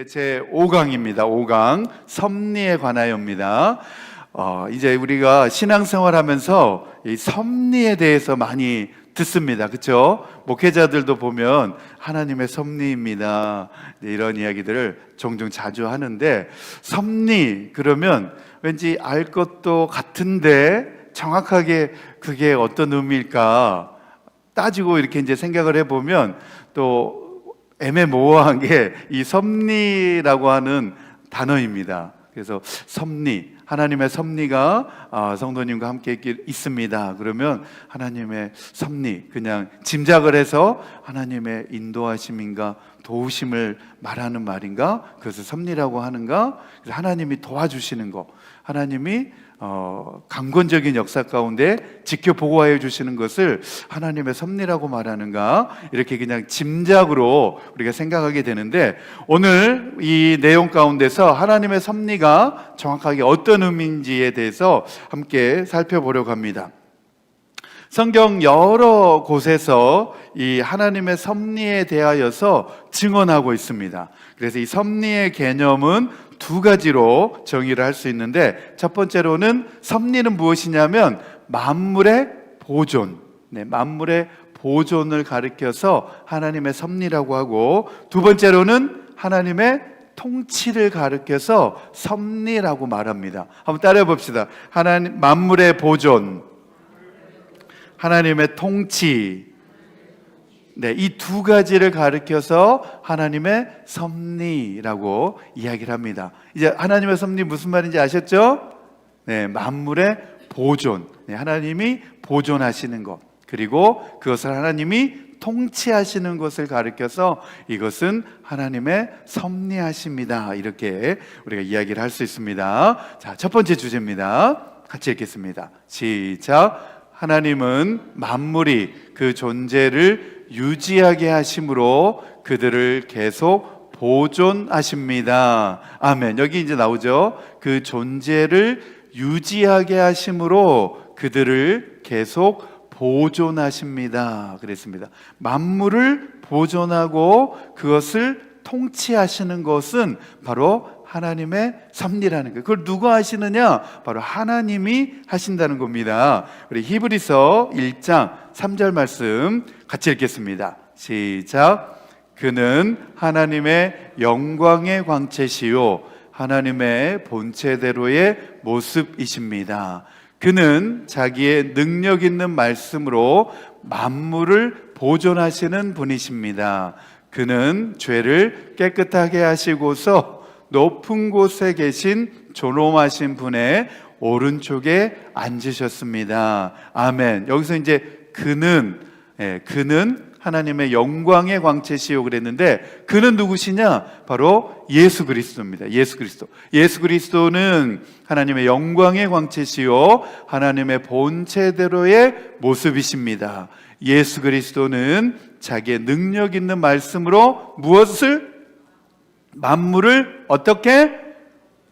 제 5강입니다. 5강 섭리에 관하여입니다. 이제 우리가 신앙생활하면서 이 섭리에 대해서 많이 듣습니다. 그렇죠? 목회자들도 보면 하나님의 섭리입니다. 이런 이야기들을 종종 자주 하는데, 섭리 그러면 왠지 알 것도 같은데 정확하게 그게 어떤 의미일까 따지고 이렇게 이제 생각을 해보면 또 애매모호한 게 이 섭리라고 하는 단어입니다. 그래서 섭리, 하나님의 섭리가 성도님과 함께 있습니다. 그러면 하나님의 섭리, 그냥 짐작을 해서 하나님의 인도하심인가 도우심을 말하는 말인가, 그것을 섭리라고 하는가. 그래서 하나님이 도와주시는 거, 하나님이 강권적인 역사 가운데 지켜보고하여 주시는 것을 하나님의 섭리라고 말하는가, 이렇게 그냥 짐작으로 우리가 생각하게 되는데, 오늘 이 내용 가운데서 하나님의 섭리가 정확하게 어떤 의미인지에 대해서 함께 살펴보려고 합니다. 성경 여러 곳에서 이 하나님의 섭리에 대하여서 증언하고 있습니다. 그래서 이 섭리의 개념은 두 가지로 정의를 할 수 있는데, 첫 번째로는 섭리는 무엇이냐면 만물의 보존, 만물의 보존을 가리켜서 하나님의 섭리라고 하고, 두 번째로는 하나님의 통치를 가리켜서 섭리라고 말합니다. 한번 따라해 봅시다. 하나님, 만물의 보존, 하나님의 통치, 이 두 가지를 가리켜서 하나님의 섭리라고 이야기를 합니다. 이제 하나님의 섭리 무슨 말인지 아셨죠? 만물의 보존, 하나님이 보존하시는 것, 그리고 그것을 하나님이 통치하시는 것을 가리켜서 이것은 하나님의 섭리하십니다. 이렇게 우리가 이야기를 할 수 있습니다. 자, 첫 번째 주제입니다. 같이 읽겠습니다. 시작. 하나님은 만물이 그 존재를 유지하게 하심으로 그들을 계속 보존하십니다. 아멘. 여기 이제 나오죠. 그 존재를 유지하게 하심으로 그들을 계속 보존하십니다. 그랬습니다. 만물을 보존하고 그것을 통치하시는 것은 바로 하나님의 섭리라는 거예요. 그걸 누가 하시느냐? 바로 하나님이 하신다는 겁니다. 우리 히브리서 1장 3절 말씀 같이 읽겠습니다. 시작. 그는 하나님의 영광의 광채시요 하나님의 본체대로의 모습이십니다. 그는 자기의 능력 있는 말씀으로 만물을 보존하시는 분이십니다. 그는 죄를 깨끗하게 하시고서 높은 곳에 계신 존엄하신 분의 오른쪽에 앉으셨습니다. 아멘. 여기서 이제 그는 하나님의 영광의 광채시요 그랬는데, 그는 누구시냐? 바로 예수 그리스도입니다. 예수 그리스도. 예수 그리스도는 하나님의 영광의 광채시요 하나님의 본체대로의 모습이십니다. 예수 그리스도는 자기의 능력 있는 말씀으로 무엇을? 만물을 어떻게?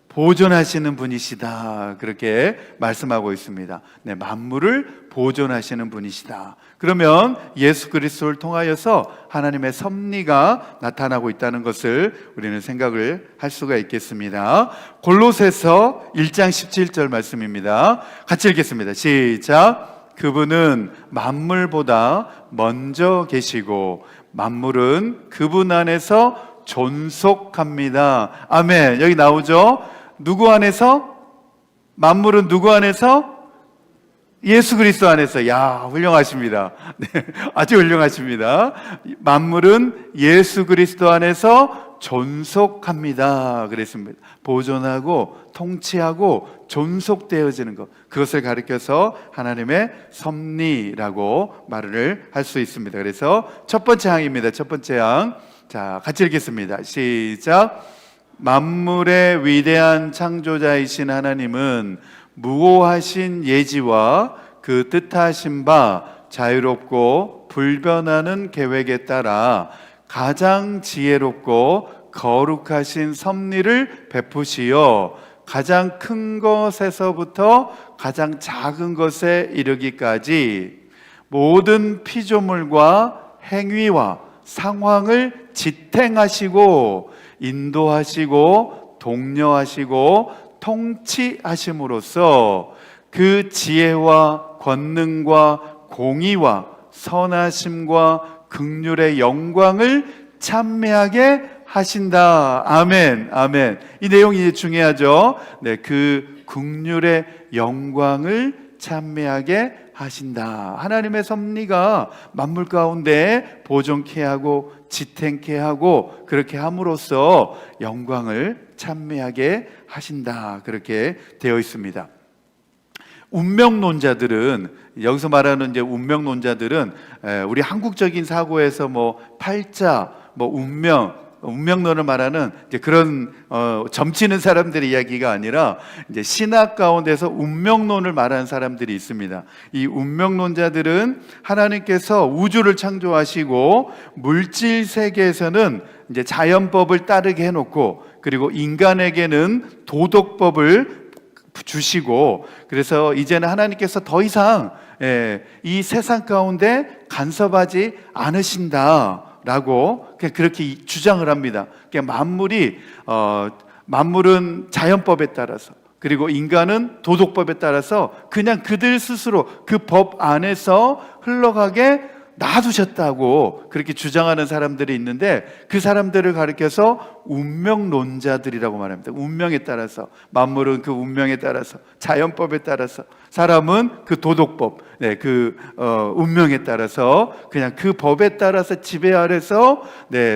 보존하시는 분이시다. 그렇게 말씀하고 있습니다. 만물을 보존하시는 분이시다. 그러면 예수 그리스도를 통하여서 하나님의 섭리가 나타나고 있다는 것을 우리는 생각을 할 수가 있겠습니다. 골로새서 1장 17절 말씀입니다. 같이 읽겠습니다. 시작. 그분은 만물보다 먼저 계시고 만물은 그분 안에서 존속합니다. 아멘. 여기 나오죠? 누구 안에서? 만물은 누구 안에서? 예수 그리스도 안에서. 야, 훌륭하십니다. 아주 훌륭하십니다. 만물은 예수 그리스도 안에서 존속합니다. 그랬습니다. 보존하고 통치하고 존속되어지는 것, 그것을 가리켜서 하나님의 섭리라고 말을 할 수 있습니다. 그래서 첫 번째 항입니다. 첫 번째 항. 자, 같이 읽겠습니다. 시작. 만물의 위대한 창조자이신 하나님은 무고하신 예지와 그 뜻하신 바 자유롭고 불변하는 계획에 따라 가장 지혜롭고 거룩하신 섭리를 베푸시어 가장 큰 것에서부터 가장 작은 것에 이르기까지 모든 피조물과 행위와 상황을 지탱하시고 인도하시고 독려하시고 통치하심으로써 그 지혜와 권능과 공의와 선하심과 긍휼의 영광을 찬미하게 하신다. 아멘, 아멘. 이 내용이 중요하죠. 네, 그 긍휼의 영광을 찬미하게 하신다. 하나님의 섭리가 만물 가운데 보존케 하고 지탱케 하고 그렇게 함으로써 영광을 찬미하게 하신다. 그렇게 되어 있습니다. 운명론자들은, 여기서 말하는 이제 운명론자들은 우리 한국적인 사고에서 뭐 팔자, 뭐 운명론을 말하는 이제 그런 점치는 사람들의 이야기가 아니라 이제 신학 가운데서 운명론을 말하는 사람들이 있습니다. 이 운명론자들은 하나님께서 우주를 창조하시고 물질 세계에서는 이제 자연법을 따르게 해놓고 그리고 인간에게는 도덕법을 주시고 그래서 이제는 하나님께서 더 이상 이 세상 가운데 간섭하지 않으신다라고 그렇게 주장을 합니다. 만물은 자연법에 따라서 그리고 인간은 도덕법에 따라서 그냥 그들 스스로 그 법 안에서 흘러가게 놔두셨다고 그렇게 주장하는 사람들이 있는데 그 사람들을 가리켜서 운명론자들이라고 말합니다. 운명에 따라서, 만물은 그 운명에 따라서, 자연법에 따라서, 사람은 그 도덕법, 운명에 따라서 그냥 그 법에 따라서 지배 아래서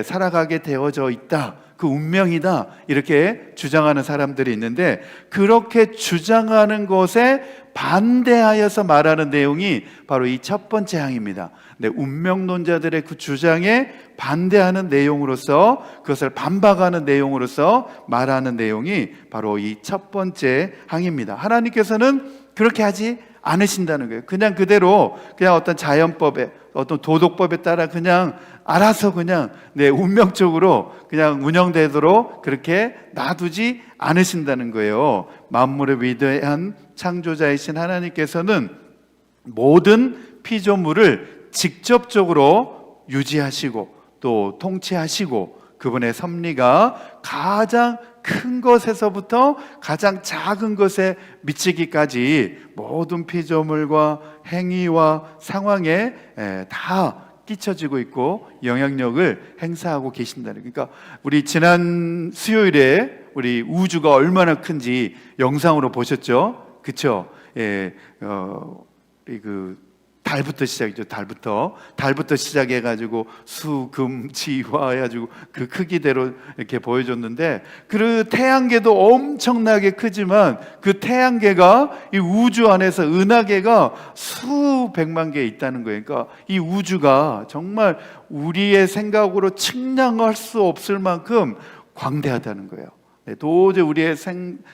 살아가게 되어져 있다. 그 운명이다. 이렇게 주장하는 사람들이 있는데 그렇게 주장하는 것에 반대하여서 말하는 내용이 바로 이 첫 번째 항입니다. 운명론자들의 그 주장에 반대하는 내용으로서 그것을 반박하는 내용으로서 말하는 내용이 바로 이 첫 번째 항입니다. 하나님께서는 그렇게 하지 않으신다는 거예요. 그냥 그대로 그냥 어떤 자연법에 어떤 도덕법에 따라 그냥 알아서 그냥 운명적으로 그냥 운영되도록 그렇게 놔두지 않으신다는 거예요. 만물의 위대한 창조자이신 하나님께서는 모든 피조물을 직접적으로 유지하시고 또 통치하시고 그분의 섭리가 가장 큰 것에서부터 가장 작은 것에 미치기까지 모든 피조물과 행위와 상황에 다 끼쳐지고 있고 영향력을 행사하고 계신다는. 그러니까 우리 지난 수요일에 우리 우주가 얼마나 큰지 영상으로 보셨죠? 그렇죠? 달부터 시작이죠. 달부터 시작해가지고 수금지화 해가지고 그 크기대로 이렇게 보여줬는데 그 태양계도 엄청나게 크지만 그 태양계가 이 우주 안에서 은하계가 수백만 개 있다는 거예요. 그러니까 이 우주가 정말 우리의 생각으로 측량할 수 없을 만큼 광대하다는 거예요. 도저히 우리의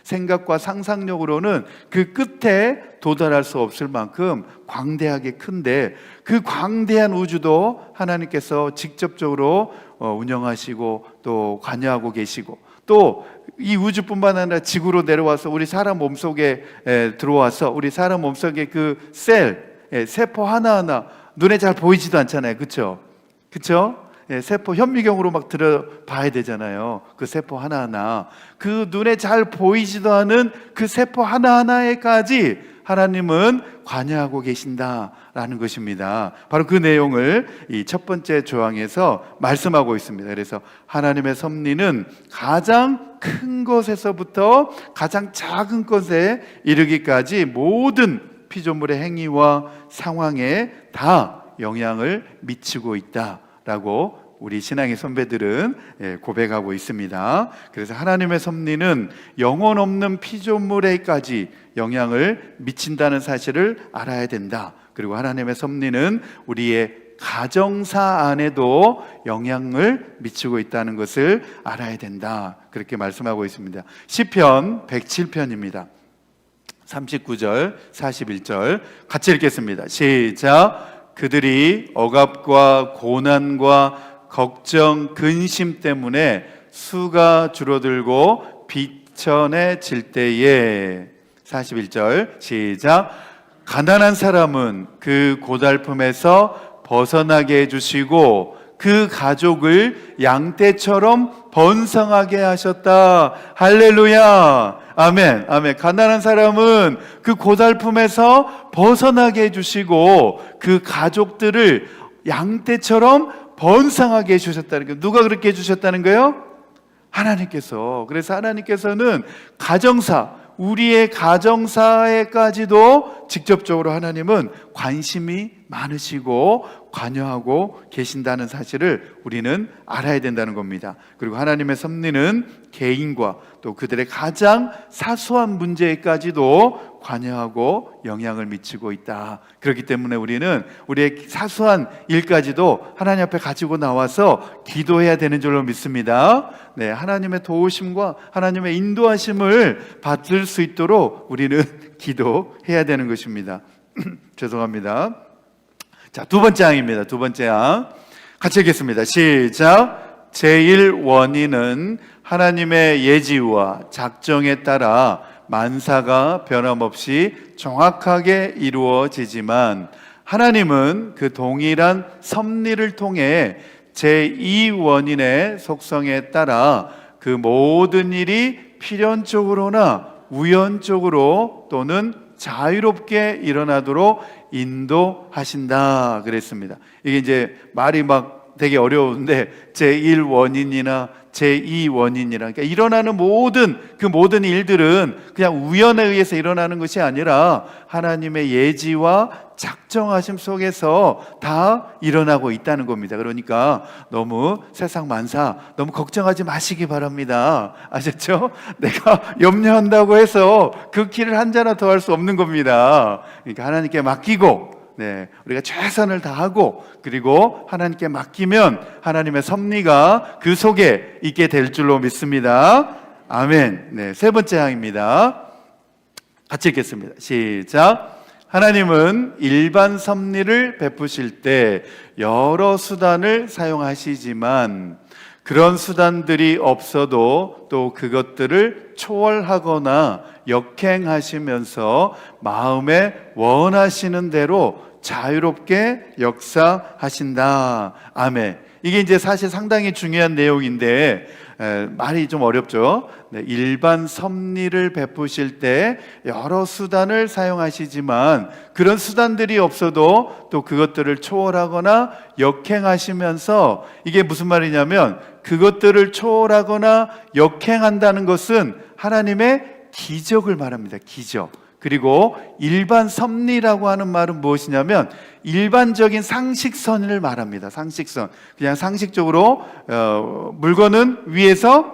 생각과 상상력으로는 그 끝에 도달할 수 없을 만큼 광대하게 큰데 그 광대한 우주도 하나님께서 직접적으로 운영하시고 또 관여하고 계시고 또 이 우주뿐만 아니라 지구로 내려와서 우리 사람 몸속에 들어와서 우리 사람 몸속에 그 세포 하나하나 눈에 잘 보이지도 않잖아요. 그렇죠? 세포 현미경으로 막 들어봐야 되잖아요. 그 세포 하나하나 그 눈에 잘 보이지도 않은 그 세포 하나하나에까지 하나님은 관여하고 계신다라는 것입니다. 바로 그 내용을 이 첫 번째 조항에서 말씀하고 있습니다. 그래서 하나님의 섭리는 가장 큰 것에서부터 가장 작은 것에 이르기까지 모든 피조물의 행위와 상황에 다 영향을 미치고 있다라고 우리 신앙의 선배들은 고백하고 있습니다. 그래서 하나님의 섭리는 영혼 없는 피조물에까지 영향을 미친다는 사실을 알아야 된다. 그리고 하나님의 섭리는 우리의 가정사 안에도 영향을 미치고 있다는 것을 알아야 된다. 그렇게 말씀하고 있습니다. 시편 107편입니다. 39절, 41절 같이 읽겠습니다. 시작. 그들이 억압과 고난과 걱정, 근심 때문에 수가 줄어들고 비천해질 때에 41절 시작. 가난한 사람은 그 고달픔에서 벗어나게 해주시고 그 가족을 양떼처럼 번성하게 하셨다. 할렐루야. 아멘. 아멘. 가난한 사람은 그 고달픔에서 벗어나게 해주시고 그 가족들을 양떼처럼 번성하게 해주셨다는 거예요. 누가 그렇게 해주셨다는 거예요? 하나님께서. 그래서 하나님께서는 가정사, 우리의 가정사에까지도 직접적으로 하나님은 관심이 많으시고 관여하고 계신다는 사실을 우리는 알아야 된다는 겁니다. 그리고 하나님의 섭리는 개인과 또 그들의 가장 사소한 문제에까지도 관여하고 영향을 미치고 있다. 그렇기 때문에 우리는 우리의 사소한 일까지도 하나님 앞에 가지고 나와서 기도해야 되는 줄로 믿습니다. 네, 하나님의 도우심과 하나님의 인도하심을 받을 수 있도록 우리는 기도해야 되는 것입니다. 죄송합니다. 자, 두 번째 항입니다. 두 번째 항 같이 읽겠습니다. 시작. 제1원인은 하나님의 예지와 작정에 따라 만사가 변함없이 정확하게 이루어지지만 하나님은 그 동일한 섭리를 통해 제2원인의 속성에 따라 그 모든 일이 필연적으로나 우연적으로 또는 자유롭게 일어나도록 인도하신다 그랬습니다. 이게 이제 말이 막 되게 어려운데 제1원인이나 제2원인이라 그러니까 일어나는 모든 일들은 그냥 우연에 의해서 일어나는 것이 아니라 하나님의 예지와 작정하심 속에서 다 일어나고 있다는 겁니다. 그러니까 너무 세상 만사 너무 걱정하지 마시기 바랍니다. 아셨죠? 내가 염려한다고 해서 그 길을 한자나 더 할 수 없는 겁니다. 그러니까 하나님께 맡기고 네, 우리가 최선을 다하고 그리고 하나님께 맡기면 하나님의 섭리가 그 속에 있게 될 줄로 믿습니다. 아멘. 네, 세 번째 항입니다. 같이 읽겠습니다. 시작. 하나님은 일반 섭리를 베푸실 때 여러 수단을 사용하시지만 그런 수단들이 없어도 또 그것들을 초월하거나 역행하시면서 마음에 원하시는 대로 자유롭게 역사하신다. 아멘. 이게 이제 사실 상당히 중요한 내용인데 말이 좀 어렵죠. 네, 일반 섭리를 베푸실 때 여러 수단을 사용하시지만 그런 수단들이 없어도 또 그것들을 초월하거나 역행하시면서 이게 무슨 말이냐면 그것들을 초월하거나 역행한다는 것은 하나님의 기적을 말합니다. 기적. 그리고 일반 섭리라고 하는 말은 무엇이냐면 일반적인 상식선을 말합니다. 상식선. 그냥 상식적으로 물건은 위에서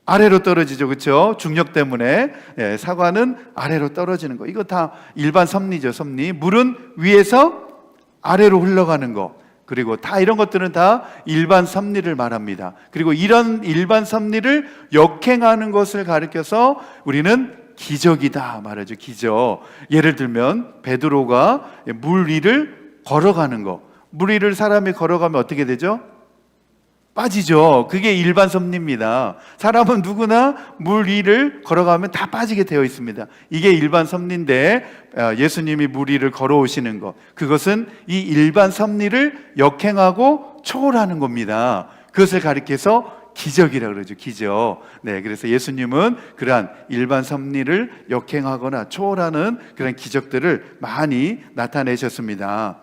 아래로 떨어지죠. 그렇죠? 중력 때문에. 예, 사과는 아래로 떨어지는 거. 이거 다 일반 섭리죠. 섭리. 물은 위에서 아래로 흘러가는 거. 그리고 다 이런 것들은 다 일반 섭리를 말합니다. 그리고 이런 일반 섭리를 역행하는 것을 가리켜서 우리는 기적이다 말하죠. 기적. 예를 들면 베드로가 물 위를 걸어가는 거. 물 위를 사람이 걸어가면 어떻게 되죠? 빠지죠. 그게 일반 섭리입니다. 사람은 누구나 물 위를 걸어가면 다 빠지게 되어 있습니다. 이게 일반 섭리인데 예수님이 물 위를 걸어오시는 것, 그것은 이 일반 섭리를 역행하고 초월하는 겁니다. 그것을 가리켜서 기적이라고 그러죠. 기적. 네, 그래서 예수님은 그러한 일반 섭리를 역행하거나 초월하는 그런 기적들을 많이 나타내셨습니다.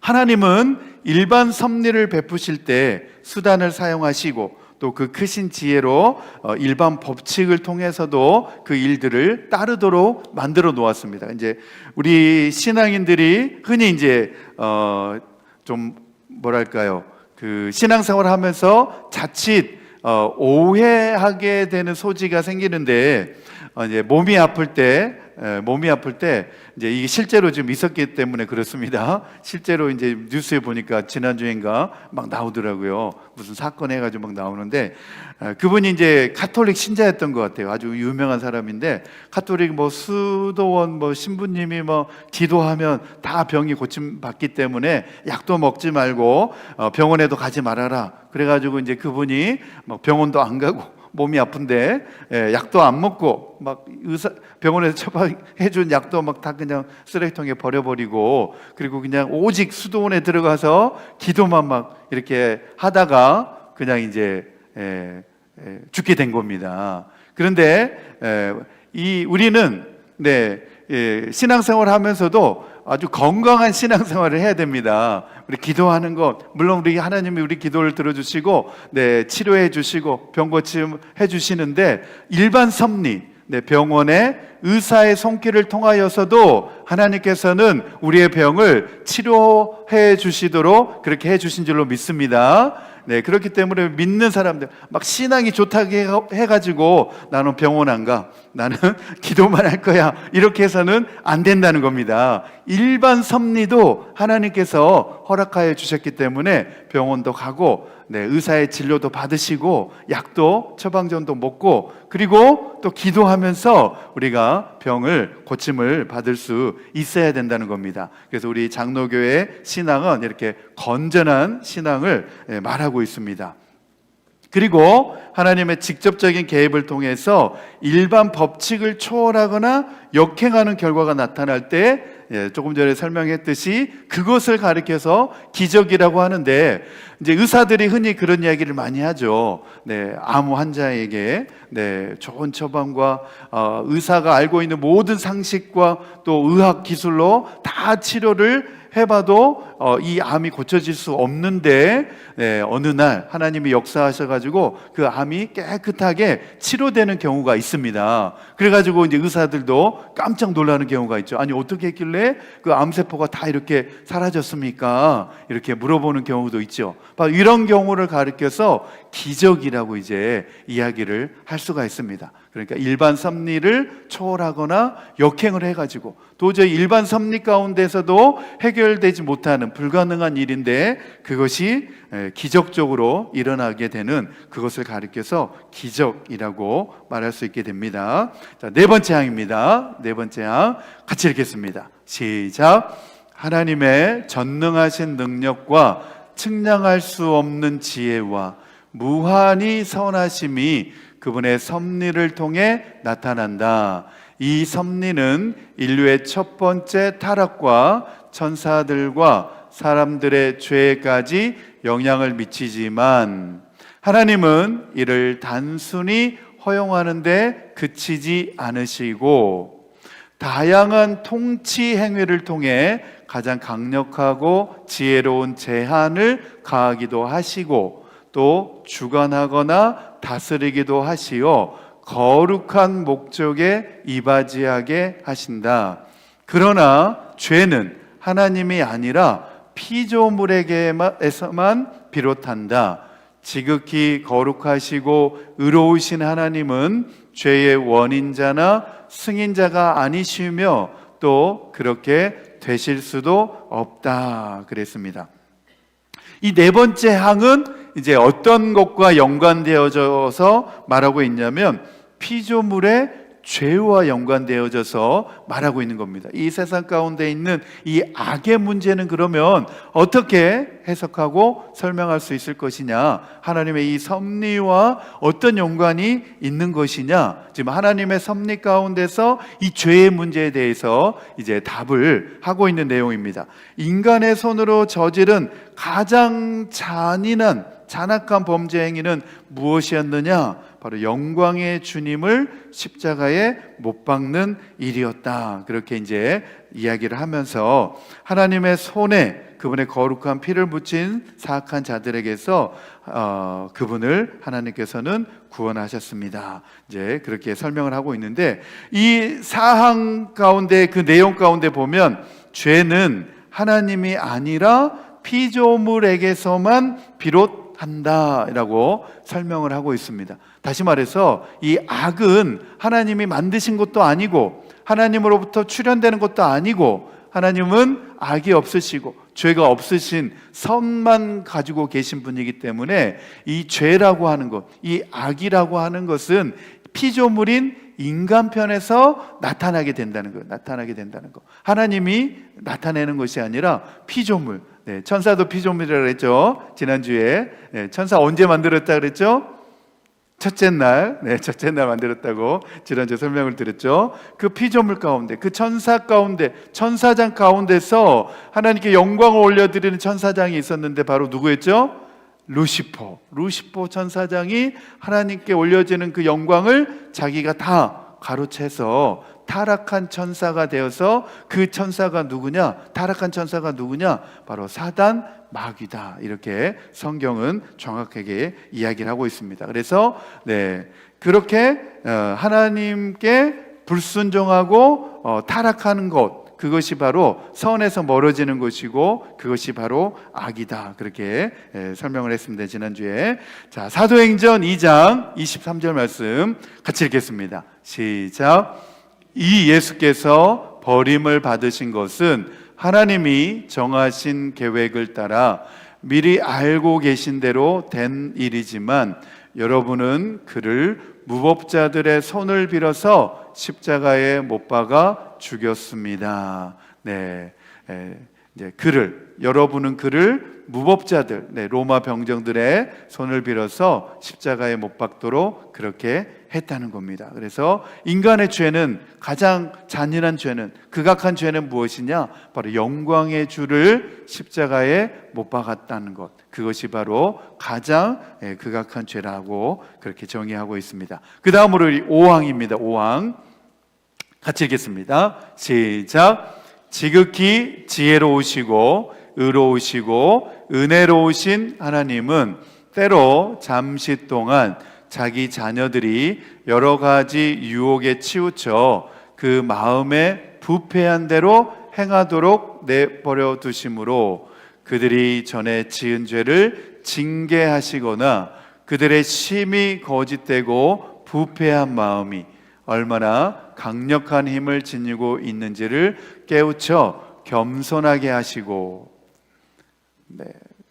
하나님은 일반 섭리를 베푸실 때 수단을 사용하시고 또 그 크신 지혜로 일반 법칙을 통해서도 그 일들을 따르도록 만들어 놓았습니다. 이제 우리 신앙인들이 흔히 이제 좀 뭐랄까요? 그 신앙생활을 하면서 자칫 오해하게 되는 소지가 생기는데 이제 몸이 아플 때 이제 이게 실제로 지금 있었기 때문에 그렇습니다. 실제로 이제 뉴스에 보니까 지난주인가 막 나오더라고요. 무슨 사건 해가지고 막 나오는데 그분이 이제 가톨릭 신자였던 것 같아요. 아주 유명한 사람인데 가톨릭 뭐 수도원 뭐 신부님이 뭐 기도하면 다 병이 고침 받기 때문에 약도 먹지 말고 병원에도 가지 말아라. 그래가지고 이제 그분이 막 병원도 안 가고 몸이 아픈데 약도 안 먹고 막 병원에서 처방해준 약도 막 다 그냥 쓰레기통에 버려버리고, 그리고 그냥 오직 수도원에 들어가서 기도만 막 이렇게 하다가 그냥 이제 죽게 된 겁니다. 그런데 우리는 신앙생활 하면서도 아주 건강한 신앙생활을 해야 됩니다. 우리 기도하는 것, 물론 우리 하나님이 우리 기도를 들어주시고 치료해 주시고 병 고침 해 주시는데, 일반 섭리, 병원의 의사의 손길을 통하여서도 하나님께서는 우리의 병을 치료해 주시도록 그렇게 해 주신 줄로 믿습니다. 그렇기 때문에 믿는 사람들 막 신앙이 좋다고 해가지고 나는 병원 안 가, 나는 기도만 할 거야, 이렇게 해서는 안 된다는 겁니다. 일반 섭리도 하나님께서 허락하여 주셨기 때문에 병원도 가고 의사의 진료도 받으시고 약도 처방전도 먹고, 그리고 또 기도하면서 우리가 병을 고침을 받을 수 있어야 된다는 겁니다. 그래서 우리 장로교회 신앙은 이렇게 건전한 신앙을 말하고 있습니다. 그리고 하나님의 직접적인 개입을 통해서 일반 법칙을 초월하거나 역행하는 결과가 나타날 때, 조금 전에 설명했듯이 그것을 가리켜서 기적이라고 하는데, 이제 의사들이 흔히 그런 이야기를 많이 하죠. 암 환자에게 좋은 처방과 의사가 알고 있는 모든 상식과 또 의학 기술로 다 치료를 해봐도 이 암이 고쳐질 수 없는데, 어느 날 하나님이 역사하셔가지고 그 암이 깨끗하게 치료되는 경우가 있습니다. 그래가지고 이제 의사들도 깜짝 놀라는 경우가 있죠. 아니, 어떻게 했길래 그 암세포가 다 이렇게 사라졌습니까? 이렇게 물어보는 경우도 있죠. 이런 경우를 가리켜서 기적이라고 이제 이야기를 할 수가 있습니다. 그러니까 일반 섭리를 초월하거나 역행을 해가지고 도저히 일반 섭리 가운데서도 해결되지 못하는 불가능한 일인데 그것이 기적적으로 일어나게 되는, 그것을 가리켜서 기적이라고 말할 수 있게 됩니다. 자, 네 번째 항입니다. 네 번째 항 같이 읽겠습니다. 시작. 하나님의 전능하신 능력과 측량할 수 없는 지혜와 무한히 선하심이 그분의 섭리를 통해 나타난다. 이 섭리는 인류의 첫 번째 타락과 천사들과 사람들의 죄까지 영향을 미치지만, 하나님은 이를 단순히 허용하는데 그치지 않으시고 다양한 통치 행위를 통해 가장 강력하고 지혜로운 제한을 가하기도 하시고, 또 주관하거나 다스리기도 하시어 거룩한 목적에 이바지하게 하신다. 그러나 죄는 하나님이 아니라 피조물에게서만 비롯한다. 지극히 거룩하시고 의로우신 하나님은 죄의 원인자나 승인자가 아니시며 또 그렇게 되실 수도 없다 그랬습니다. 이 네 번째 항은 이제 어떤 것과 연관되어져서 말하고 있냐면 피조물의 죄와 연관되어져서 말하고 있는 겁니다. 이 세상 가운데 있는 이 악의 문제는 그러면 어떻게 해석하고 설명할 수 있을 것이냐, 하나님의 이 섭리와 어떤 연관이 있는 것이냐, 지금 하나님의 섭리 가운데서 이 죄의 문제에 대해서 이제 답을 하고 있는 내용입니다. 인간의 손으로 저지른 가장 잔악한 범죄 행위는 무엇이었느냐? 바로 영광의 주님을 십자가에 못 박는 일이었다. 그렇게 이제 이야기를 하면서 하나님의 손에 그분의 거룩한 피를 묻힌 사악한 자들에게서 그분을 하나님께서는 구원하셨습니다. 이제 그렇게 설명을 하고 있는데, 이 사항 가운데 그 내용 가운데 보면 죄는 하나님이 아니라 피조물에게서만 비롯한다라고 설명을 하고 있습니다. 다시 말해서 이 악은 하나님이 만드신 것도 아니고 하나님으로부터 출현되는 것도 아니고, 하나님은 악이 없으시고 죄가 없으신 선만 가지고 계신 분이기 때문에 이 죄라고 하는 것, 이 악이라고 하는 것은 피조물인 인간편에서 나타나게 된다는 거예요. 나타나게 된다는 거. 하나님이 나타내는 것이 아니라 피조물. 천사도 피조물이라고 했죠. 지난주에. 천사 언제 만들었다 그랬죠? 첫째 날, 첫째 날 만들었다고 지난주에 설명을 드렸죠. 그 피조물 가운데, 그 천사 가운데, 천사장 가운데서 하나님께 영광을 올려드리는 천사장이 있었는데 바로 누구였죠? 루시퍼 천사장이 하나님께 올려지는 그 영광을 자기가 다 가로채서 타락한 천사가 되어서, 그 천사가 누구냐? 타락한 천사가 누구냐? 바로 사단, 마귀다. 이렇게 성경은 정확하게 이야기를 하고 있습니다. 그래서 그렇게 하나님께 불순종하고 타락하는 것, 그것이 바로 선에서 멀어지는 것이고 그것이 바로 악이다. 그렇게 설명을 했습니다. 지난주에. 자, 사도행전 2장 23절 말씀 같이 읽겠습니다. 시작. 이 예수께서 버림을 받으신 것은 하나님이 정하신 계획을 따라 미리 알고 계신 대로 된 일이지만 여러분은 그를 무법자들의 손을 빌어서 십자가에 못 박아 죽였습니다. 여러분은 그를 무법자들, 로마 병정들의 손을 빌어서 십자가에 못 박도록 그렇게 했다는 겁니다. 그래서 인간의 죄는, 가장 잔인한 죄는, 극악한 죄는 무엇이냐? 바로 영광의 주를 십자가에 못 박았다는 것, 그것이 바로 가장 극악한 죄라고 그렇게 정의하고 있습니다. 그 다음으로 5항입니다. 5항 같이 읽겠습니다. 시작. 지극히 지혜로우시고 의로우시고 은혜로우신 하나님은 때로 잠시 동안 자기 자녀들이 여러 가지 유혹에 치우쳐 그 마음에 부패한 대로 행하도록 내버려 두심으로 그들이 전에 지은 죄를 징계하시거나 그들의 심히 거짓되고 부패한 마음이 얼마나 강력한 힘을 지니고 있는지를 깨우쳐 겸손하게 하시고,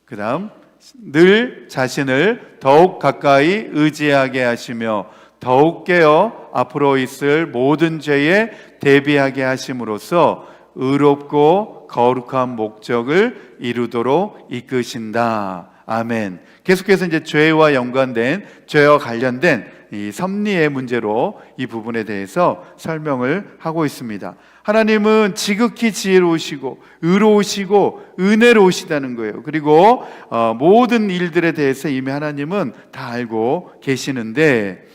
그 다음 늘 자신을 더욱 가까이 의지하게 하시며 더욱 깨어 앞으로 있을 모든 죄에 대비하게 하심으로써 의롭고 거룩한 목적을 이루도록 이끄신다. 아멘. 계속해서 이제 죄와 연관된, 죄와 관련된 이 섭리의 문제로 이 부분에 대해서 설명을 하고 있습니다. 하나님은 지극히 지혜로우시고 의로우시고 은혜로우시다는 거예요. 그리고 모든 일들에 대해서 이미 하나님은 다 알고 계시는데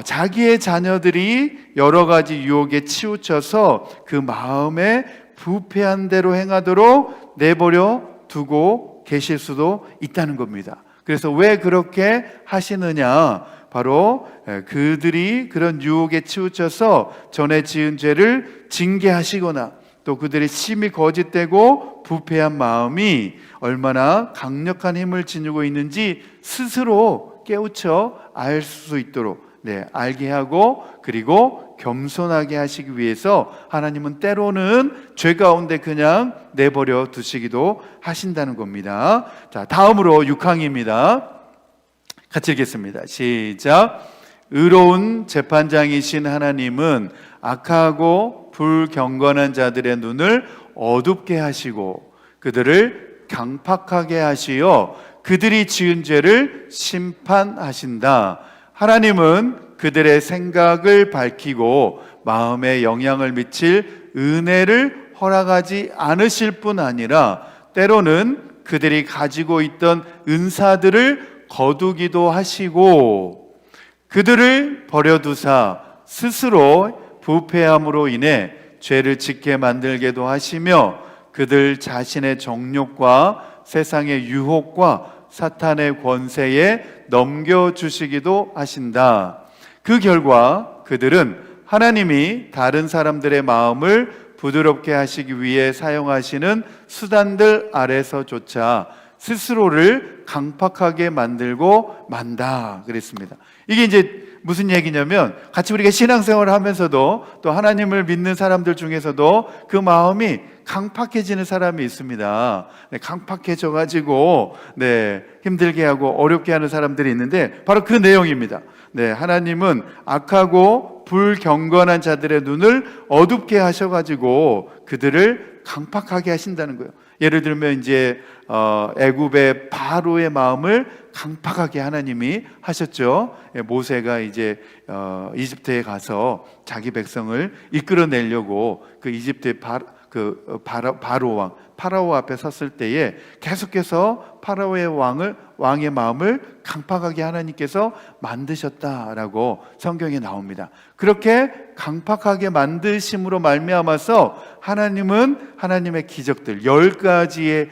자기의 자녀들이 여러 가지 유혹에 치우쳐서 그 마음에 부패한 대로 행하도록 내버려 두고 계실 수도 있다는 겁니다. 그래서 왜 그렇게 하시느냐? 바로 그들이 그런 유혹에 치우쳐서 전에 지은 죄를 징계하시거나 또 그들이 심히 거짓되고 부패한 마음이 얼마나 강력한 힘을 지니고 있는지 스스로 깨우쳐 알 수 있도록 알게 하고, 그리고 겸손하게 하시기 위해서 하나님은 때로는 죄 가운데 그냥 내버려 두시기도 하신다는 겁니다. 자, 다음으로 6항입니다. 같이 읽겠습니다. 시작. 의로운 재판장이신 하나님은 악하고 불경건한 자들의 눈을 어둡게 하시고 그들을 강팍하게 하시어 그들이 지은 죄를 심판하신다. 하나님은 그들의 생각을 밝히고 마음에 영향을 미칠 은혜를 허락하지 않으실 뿐 아니라 때로는 그들이 가지고 있던 은사들을 거두기도 하시고 그들을 버려두사 스스로 부패함으로 인해 죄를 짓게 만들게도 하시며 그들 자신의 정욕과 세상의 유혹과 사탄의 권세에 넘겨주시기도 하신다. 그 결과 그들은 하나님이 다른 사람들의 마음을 부드럽게 하시기 위해 사용하시는 수단들 아래서조차 스스로를 강팍하게 만들고 만다 그랬습니다. 이게 이제 무슨 얘기냐면, 같이 우리가 신앙생활을 하면서도 또 하나님을 믿는 사람들 중에서도 그 마음이 강팍해지는 사람이 있습니다. 강팍해져 가지고 힘들게 하고 어렵게 하는 사람들이 있는데 바로 그 내용입니다. 하나님은 악하고 불경건한 자들의 눈을 어둡게 하셔가지고 그들을 강팍하게 하신다는 거예요. 예를 들면 이제 애굽의 바로의 마음을 강팍하게 하나님이 하셨죠. 모세가 이제 이집트에 가서 자기 백성을 이끌어내려고 그 이집트의 바로 왕 파라오 앞에 섰을 때에 계속해서 파라오의 왕의 마음을 강팍하게 하나님께서 만드셨다라고 성경에 나옵니다. 그렇게 강팍하게 만드심으로 말미암아서 하나님은 하나님의 기적들 10가지의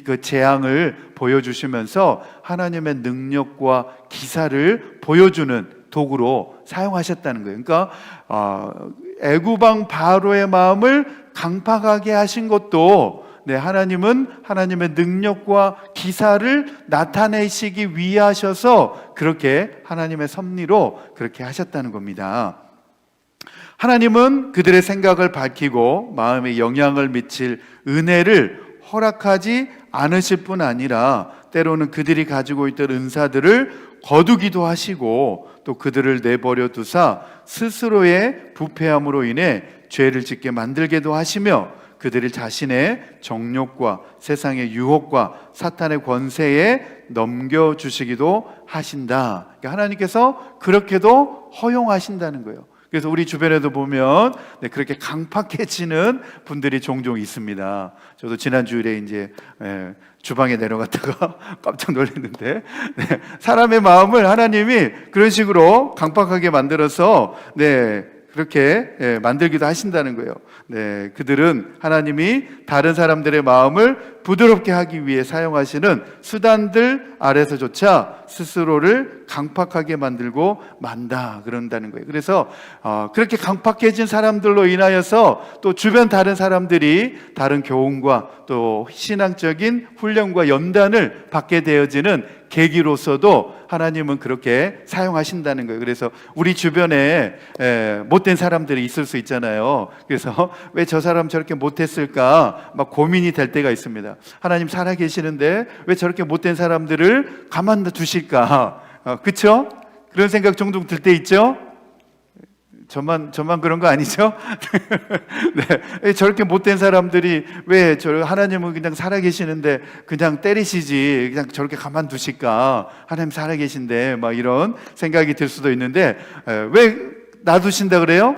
그 재앙을 보여주시면서 하나님의 능력과 기사를 보여주는 도구로 사용하셨다는 거예요. 그러니까 애굽 왕 바로의 마음을 강팍하게 하신 것도 하나님은 하나님의 능력과 기사를 나타내시기 위하셔서 그렇게 하나님의 섭리로 그렇게 하셨다는 겁니다. 하나님은 그들의 생각을 밝히고 마음에 영향을 미칠 은혜를 허락하지 않으실 뿐 아니라 때로는 그들이 가지고 있던 은사들을 거두기도 하시고 또 그들을 내버려 두사 스스로의 부패함으로 인해 죄를 짓게 만들게도 하시며 그들을 자신의 정욕과 세상의 유혹과 사탄의 권세에 넘겨주시기도 하신다. 그러니까 하나님께서 그렇게도 허용하신다는 거예요. 그래서 우리 주변에도 보면 그렇게 강팍해지는 분들이 종종 있습니다. 저도 지난 주일에 이제 주방에 내려갔다가 깜짝 놀랐는데 사람의 마음을 하나님이 그런 식으로 강팍하게 만들어서 그렇게 만들기도 하신다는 거예요. 그들은 하나님이 다른 사람들의 마음을 부드럽게 하기 위해 사용하시는 수단들 아래서조차 스스로를 강팍하게 만들고 만다 그런다는 거예요. 그래서 그렇게 강팍해진 사람들로 인하여서 또 주변 다른 사람들이 다른 교훈과 또 신앙적인 훈련과 연단을 받게 되어지는 계기로서도 하나님은 그렇게 사용하신다는 거예요. 그래서 우리 주변에 못된 사람들이 있을 수 있잖아요. 그래서 왜 저 사람 저렇게 못했을까 막 고민이 될 때가 있습니다. 하나님 살아계시는데 왜 저렇게 못된 사람들을 가만 두실까? 그렇죠? 그런 생각 종종 들 때 있죠? 저만 그런 거 아니죠? 저렇게 못된 사람들이 왜 하나님은 그냥 살아계시는데 그냥 때리시지 그냥 저렇게 가만 두실까? 하나님 살아계신데 막 이런 생각이 들 수도 있는데 왜 놔두신다 그래요?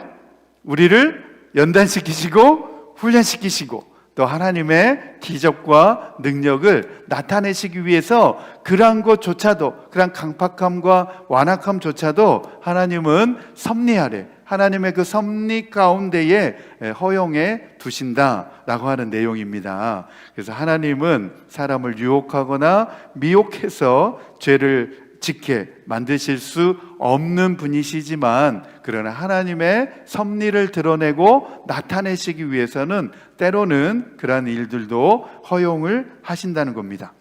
우리를 연단시키시고 훈련시키시고 또 하나님의 기적과 능력을 나타내시기 위해서 그러한 것조차도 그러한 강팍함과 완악함조차도 하나님은 섭리 아래 하나님의 그 섭리 가운데에 허용해 두신다라고 하는 내용입니다. 그래서 하나님은 사람을 유혹하거나 미혹해서 죄를 짓게 만드실 수 없는 분이시지만 그러나 하나님의 섭리를 드러내고 나타내시기 위해서는 때로는 그러한 일들도 허용을 하신다는 겁니다.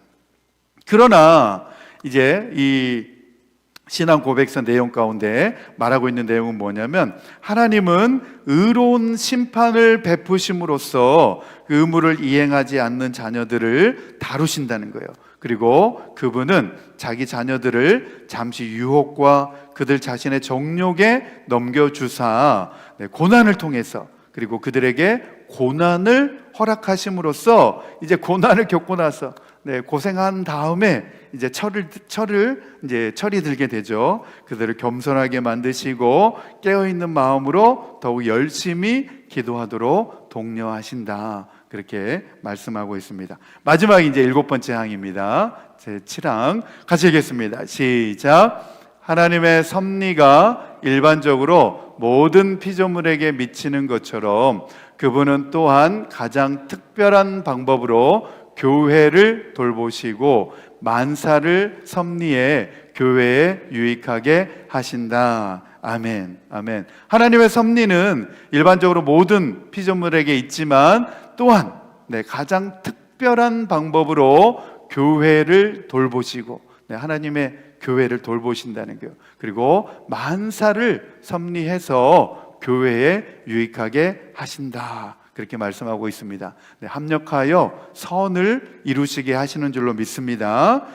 그러나 이제 이 신앙 고백서 내용 가운데 말하고 있는 내용은 뭐냐면 하나님은 의로운 심판을 베푸심으로써 그 의무를 이행하지 않는 자녀들을 다루신다는 거예요. 그리고 그분은 자기 자녀들을 잠시 유혹과 그들 자신의 정욕에 넘겨주사 고난을 통해서 그리고 그들에게 고난을 허락하심으로써 이제 고난을 겪고 나서 고생한 다음에 이제 철이 들게 되죠. 그들을 겸손하게 만드시고 깨어있는 마음으로 더욱 열심히 기도하도록 독려하신다. 그렇게 말씀하고 있습니다. 마지막 이제 7번째 항입니다. 제 7항 같이 읽겠습니다. 시작. 하나님의 섭리가 일반적으로 모든 피조물에게 미치는 것처럼 그분은 또한 가장 특별한 방법으로 교회를 돌보시고 만사를 섭리해 교회에 유익하게 하신다. 아멘, 아멘. 하나님의 섭리는 일반적으로 모든 피조물에게 있지만 또한 가장 특별한 방법으로 교회를 돌보시고 하나님의 교회를 돌보신다는 거예요. 그리고 만사를 섭리해서 교회에 유익하게 하신다. 그렇게 말씀하고 있습니다. 합력하여 선을 이루시게 하시는 줄로 믿습니다.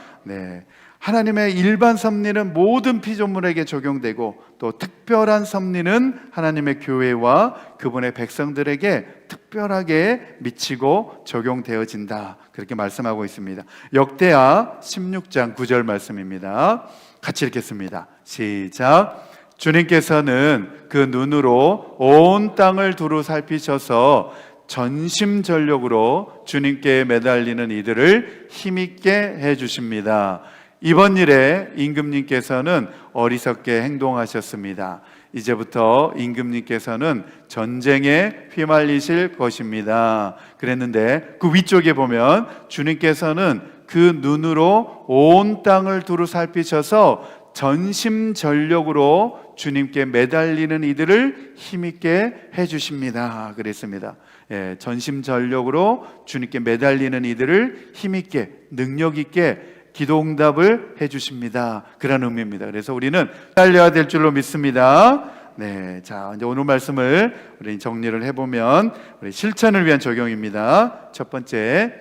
하나님의 일반 섭리는 모든 피조물에게 적용되고 또 특별한 섭리는 하나님의 교회와 그분의 백성들에게 특별하게 미치고 적용되어진다. 그렇게 말씀하고 있습니다. 역대하 16장 9절 말씀입니다. 같이 읽겠습니다. 시작. 주님께서는 그 눈으로 온 땅을 두루 살피셔서 전심전력으로 주님께 매달리는 이들을 힘있게 해주십니다. 이번 일에 임금님께서는 어리석게 행동하셨습니다. 이제부터 임금님께서는 전쟁에 휘말리실 것입니다. 그랬는데 그 위쪽에 보면 주님께서는 그 눈으로 온 땅을 두루 살피셔서 전심전력으로 주님께 매달리는 이들을 힘있게 해주십니다. 그랬습니다. 예, 전심전력으로 주님께 매달리는 이들을 힘있게 능력있게 기도응답을 해주십니다. 그런 의미입니다. 그래서 우리는 달려야 될 줄로 믿습니다. 네, 자 이제 오늘 말씀을 우리 정리를 해보면 우리 실천을 위한 적용입니다. 첫 번째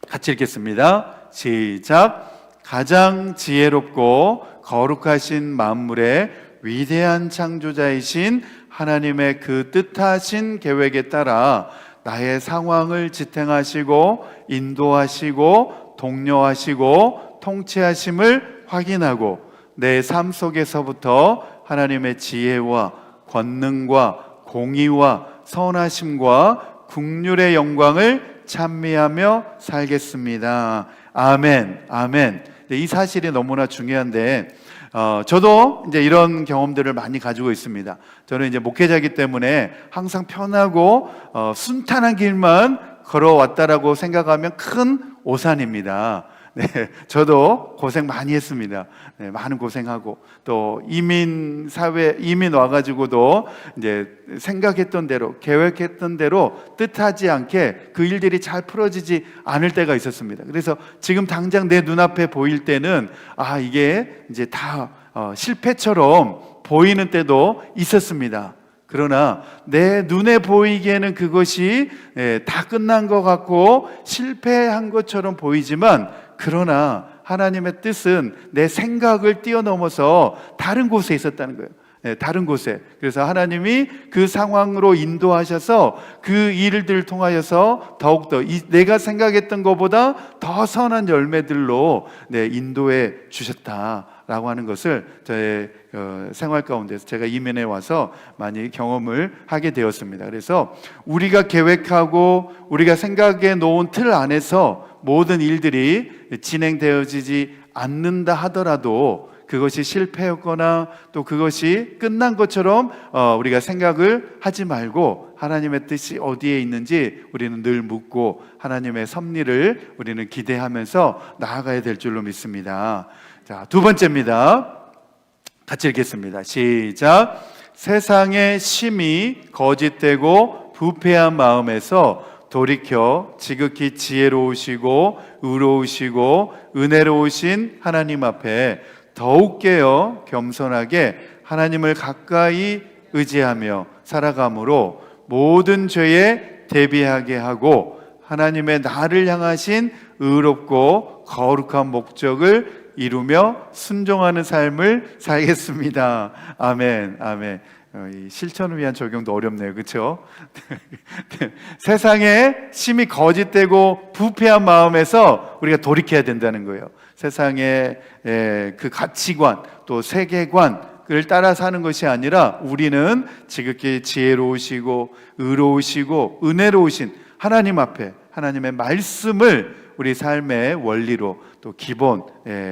같이 읽겠습니다. 시작. 가장 지혜롭고 거룩하신 만물의 위대한 창조자이신 하나님의 그 뜻하신 계획에 따라 나의 상황을 지탱하시고 인도하시고 독려하시고 통치하심을 확인하고 내 삶 속에서부터 하나님의 지혜와 권능과 공의와 선하심과 긍휼의 영광을 찬미하며 살겠습니다. 아멘, 아멘. 이 사실이 너무나 중요한데 저도 이제 이런 경험들을 많이 가지고 있습니다. 저는 이제 목회자이기 때문에 항상 편하고 순탄한 길만 걸어왔다라고 생각하면 큰 오산입니다. 네, 저도 고생 많이 했습니다. 네, 많은 고생하고 또 이민 와가지고도 이제 생각했던 대로 계획했던 대로 뜻하지 않게 그 일들이 잘 풀어지지 않을 때가 있었습니다. 그래서 지금 당장 내 눈앞에 보일 때는 이게 이제 다 실패처럼 보이는 때도 있었습니다. 그러나 내 눈에 보이기에는 그것이 다 끝난 것 같고 실패한 것처럼 보이지만 그러나 하나님의 뜻은 내 생각을 뛰어넘어서 다른 곳에 있었다는 거예요. 다른 곳에. 그래서 하나님이 그 상황으로 인도하셔서 그 일들을 통하여서 더욱더 내가 생각했던 것보다 더 선한 열매들로 인도해 주셨다라고 하는 것을 저의 생활 가운데서 제가 이민에 와서 많이 경험을 하게 되었습니다. 그래서 우리가 계획하고 우리가 생각해 놓은 틀 안에서 모든 일들이 진행되어지지 않는다 하더라도 그것이 실패였거나 또 그것이 끝난 것처럼 우리가 생각을 하지 말고 하나님의 뜻이 어디에 있는지 우리는 늘 묻고 하나님의 섭리를 우리는 기대하면서 나아가야 될 줄로 믿습니다. 자, 두 번째입니다. 같이 읽겠습니다. 시작. 세상의 심히 거짓되고 부패한 마음에서 돌이켜 지극히 지혜로우시고 의로우시고 은혜로우신 하나님 앞에 더욱 깨어 겸손하게 하나님을 가까이 의지하며 살아감으로 모든 죄에 대비하게 하고 하나님의 나를 향하신 의롭고 거룩한 목적을 이루며 순종하는 삶을 살겠습니다. 아멘, 아멘. 이 실천을 위한 적용도 어렵네요. 그렇죠? 세상에 심히 거짓되고 부패한 마음에서 우리가 돌이켜야 된다는 거예요. 세상의 그 가치관 또 세계관을 따라 사는 것이 아니라 우리는 지극히 지혜로우시고 의로우시고 은혜로우신 하나님 앞에 하나님의 말씀을 우리 삶의 원리로 또 기본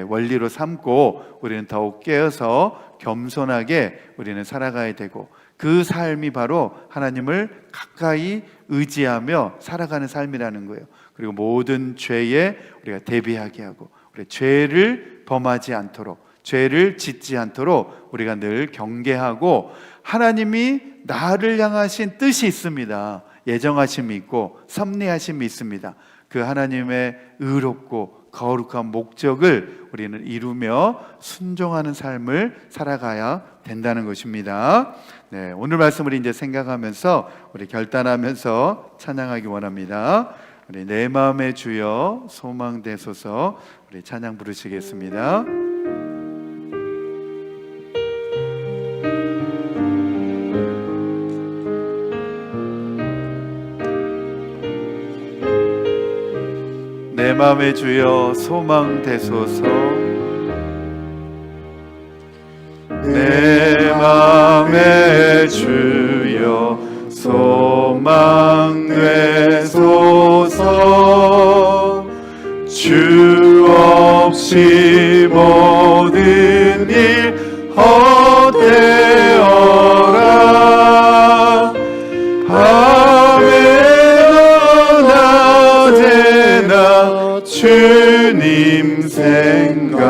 원리로 삼고 우리는 더욱 깨어서 겸손하게 우리는 살아가야 되고 그 삶이 바로 하나님을 가까이 의지하며 살아가는 삶이라는 거예요. 그리고 모든 죄에 우리가 대비하게 하고 우리 죄를 범하지 않도록 죄를 짓지 않도록 우리가 늘 경계하고 하나님이 나를 향하신 뜻이 있습니다. 예정하심이 있고 섭리하심이 있습니다. 그 하나님의 의롭고 거룩한 목적을 우리는 이루며 순종하는 삶을 살아가야 된다는 것입니다. 네, 오늘 말씀을 이제 생각하면서 우리 결단하면서 찬양하기 원합니다. 우리 내 마음의 주여 소망되소서, 우리 찬양 부르시겠습니다. 내 마음의 주여 소망되소서, 내 마음의 주여 소망되소서. 주 없이 모든 일 헛되어라. 밤에나 낮에나 주님 생각,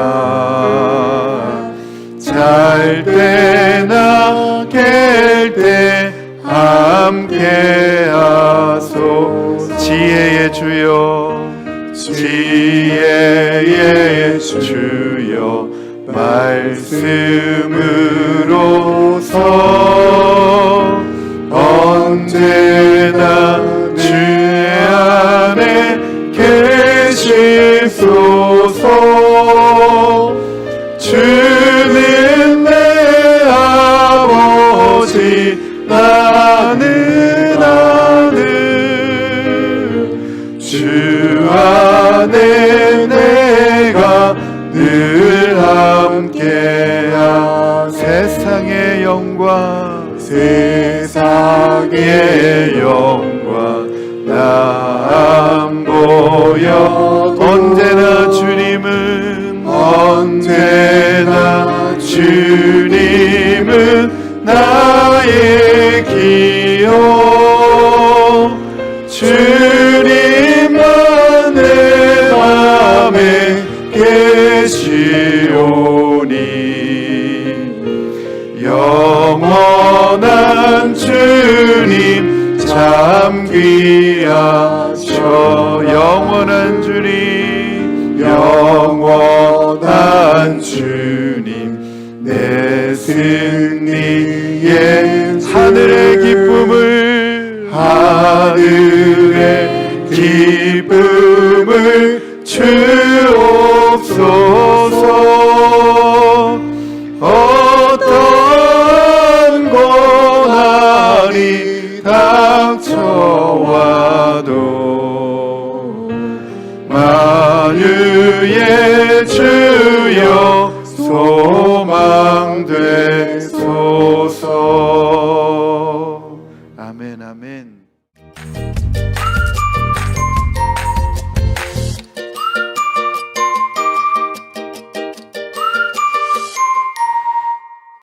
잘 때나 깰 때 함께 하소. 지혜의 주여, 지혜의 주여 말씀으로서 언제나 주 안에 계시소서. 주는 내 아버지, 나는 아들. 주 안에 내가 늘 함께야. 세상의 영광, 세상의 영광 나 안 보여. 언제나 주님은, 언제나 주님은 나의 기여. 주님만 내 맘에 계시오니. 영원한 주님 참 귀하셔. 영원한 주님, 영원한 주님 내 승리의 하늘의 기쁨을, 하늘의 기쁨을 주옵소서. 어떤 고난이 닥쳐와도 만유의 주여 소망되소서. 아멘, 아멘.